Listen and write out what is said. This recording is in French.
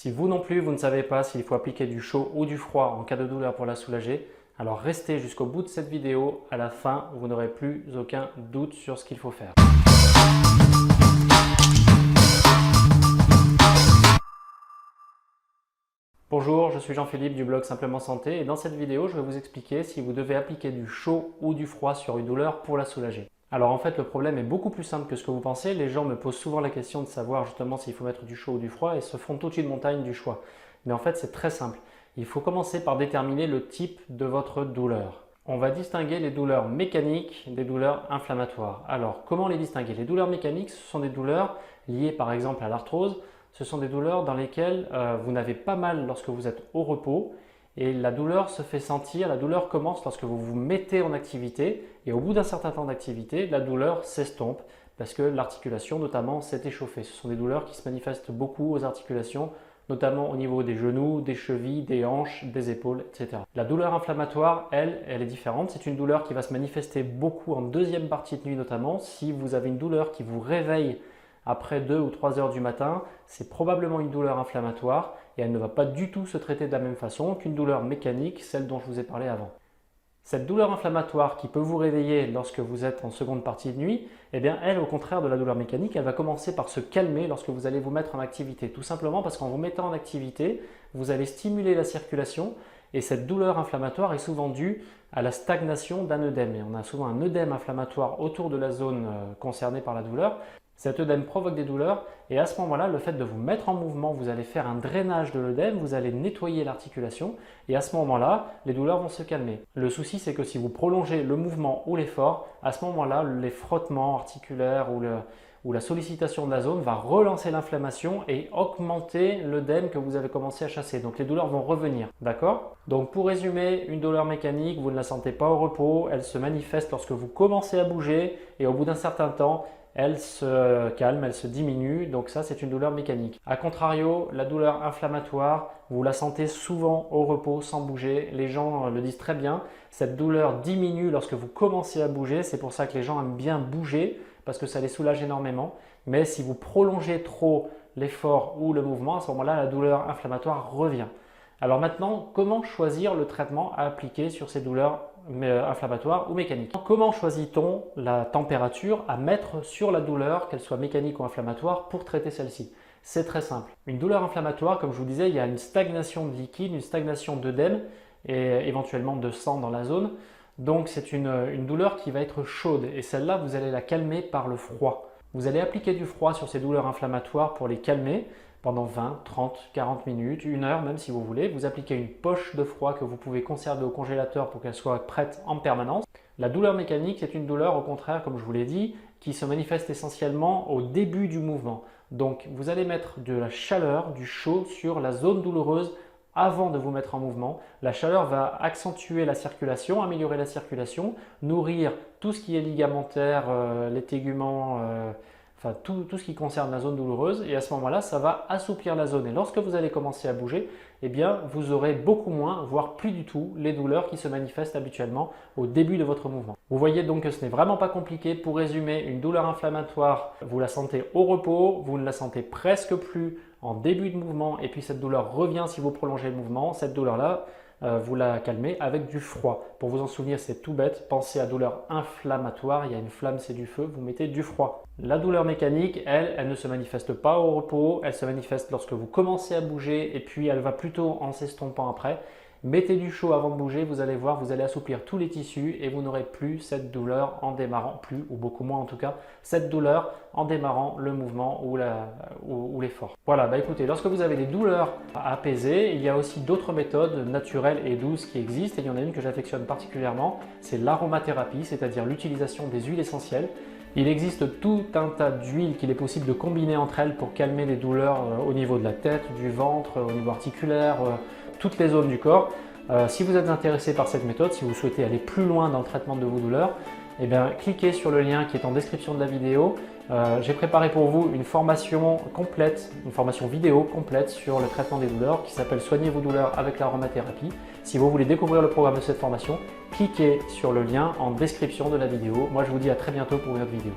Si vous non plus, vous ne savez pas s'il faut appliquer du chaud ou du froid en cas de douleur pour la soulager, alors restez jusqu'au bout de cette vidéo. À la fin, vous n'aurez plus aucun doute sur ce qu'il faut faire. Bonjour, je suis Jean-Philippe du blog Simplement Santé et dans cette vidéo, je vais vous expliquer si vous devez appliquer du chaud ou du froid sur une douleur pour la soulager. Alors en fait, le problème est beaucoup plus simple que ce que vous pensez. Les gens me posent souvent la question de savoir justement s'il faut mettre du chaud ou du froid et se font toute une montagne du choix. Mais en fait, c'est très simple. Il faut commencer par déterminer le type de votre douleur. On va distinguer les douleurs mécaniques des douleurs inflammatoires. Alors, comment les distinguer? Les douleurs mécaniques, ce sont des douleurs liées par exemple à l'arthrose. Ce sont des douleurs dans lesquelles vous n'avez pas mal lorsque vous êtes au repos et la douleur se fait sentir, la douleur commence lorsque vous vous mettez en activité et au bout d'un certain temps d'activité, la douleur s'estompe parce que l'articulation notamment s'est échauffée. Ce sont des douleurs qui se manifestent beaucoup aux articulations, notamment au niveau des genoux, des chevilles, des hanches, des épaules, etc. La douleur inflammatoire, elle est différente. C'est une douleur qui va se manifester beaucoup en deuxième partie de nuit notamment. Si vous avez une douleur qui vous réveille après 2 ou 3 heures du matin, c'est probablement une douleur inflammatoire et elle ne va pas du tout se traiter de la même façon qu'une douleur mécanique, celle dont je vous ai parlé avant. Cette douleur inflammatoire qui peut vous réveiller lorsque vous êtes en seconde partie de nuit, eh bien elle, au contraire de la douleur mécanique, elle va commencer par se calmer lorsque vous allez vous mettre en activité. Tout simplement parce qu'en vous mettant en activité, vous allez stimuler la circulation et cette douleur inflammatoire est souvent due à la stagnation d'un œdème. Et on a souvent un œdème inflammatoire autour de la zone concernée par la douleur. Cet œdème provoque des douleurs et à ce moment-là, le fait de vous mettre en mouvement, vous allez faire un drainage de l'œdème, vous allez nettoyer l'articulation et à ce moment-là, les douleurs vont se calmer. Le souci, c'est que si vous prolongez le mouvement ou l'effort, à ce moment-là, les frottements articulaires ou la sollicitation de la zone va relancer l'inflammation et augmenter l'œdème que vous avez commencé à chasser. Donc les douleurs vont revenir, d'accord? Donc pour résumer, une douleur mécanique, vous ne la sentez pas au repos, elle se manifeste lorsque vous commencez à bouger et au bout d'un certain temps, elle se calme, elle se diminue, donc ça c'est une douleur mécanique. A contrario, la douleur inflammatoire, vous la sentez souvent au repos, sans bouger. Les gens le disent très bien, cette douleur diminue lorsque vous commencez à bouger, c'est pour ça que les gens aiment bien bouger, parce que ça les soulage énormément. Mais si vous prolongez trop l'effort ou le mouvement, à ce moment-là, la douleur inflammatoire revient. Alors maintenant, comment choisir le traitement à appliquer sur ces douleurs inflammatoires ou mécaniques? Comment choisit-on la température à mettre sur la douleur, qu'elle soit mécanique ou inflammatoire, pour traiter celle-ci? C'est très simple. Une douleur inflammatoire, comme je vous disais, il y a une stagnation de liquide, une stagnation d'œdème et éventuellement de sang dans la zone. Donc c'est une douleur qui va être chaude et celle-là, vous allez la calmer par le froid. Vous allez appliquer du froid sur ces douleurs inflammatoires pour les calmer pendant 20, 30, 40 minutes, 1 heure même si vous voulez. Vous appliquez une poche de froid que vous pouvez conserver au congélateur pour qu'elle soit prête en permanence. La douleur mécanique, c'est une douleur au contraire, comme je vous l'ai dit, qui se manifeste essentiellement au début du mouvement. Donc vous allez mettre de la chaleur, du chaud sur la zone douloureuse avant de vous mettre en mouvement. La chaleur va accentuer la circulation, améliorer la circulation, nourrir tout ce qui est ligamentaire, les téguments, enfin tout ce qui concerne la zone douloureuse et à ce moment-là, ça va assouplir la zone. Et lorsque vous allez commencer à bouger, eh bien, vous aurez beaucoup moins, voire plus du tout, les douleurs qui se manifestent habituellement au début de votre mouvement. Vous voyez donc que ce n'est vraiment pas compliqué. Pour résumer, une douleur inflammatoire, vous la sentez au repos, vous ne la sentez presque plus en début de mouvement et puis cette douleur revient si vous prolongez le mouvement. Cette douleur-là, vous la calmez avec du froid. Pour vous en souvenir, c'est tout bête. Pensez à douleur inflammatoire. Il y a une flamme, c'est du feu. Vous mettez du froid. La douleur mécanique, elle ne se manifeste pas au repos. Elle se manifeste lorsque vous commencez à bouger et puis elle va plutôt en s'estompant après. Mettez du chaud avant de bouger, vous allez voir, vous allez assouplir tous les tissus et vous n'aurez plus cette douleur en démarrant, plus ou beaucoup moins en tout cas, cette douleur en démarrant le mouvement ou l'effort. Voilà, bah écoutez, lorsque vous avez des douleurs à apaiser, il y a aussi d'autres méthodes naturelles et douces qui existent et il y en a une que j'affectionne particulièrement, c'est l'aromathérapie, c'est-à-dire l'utilisation des huiles essentielles. Il existe tout un tas d'huiles qu'il est possible de combiner entre elles pour calmer les douleurs au niveau de la tête, du ventre, au niveau articulaire, toutes les zones du corps. Si vous êtes intéressé par cette méthode, si vous souhaitez aller plus loin dans le traitement de vos douleurs, eh bien, cliquez sur le lien qui est en description de la vidéo. J'ai préparé pour vous une formation complète, une formation vidéo complète sur le traitement des douleurs qui s'appelle Soignez vos douleurs avec l'aromathérapie. Si vous voulez découvrir le programme de cette formation, cliquez sur le lien en description de la vidéo. Moi, je vous dis à très bientôt pour une autre vidéo.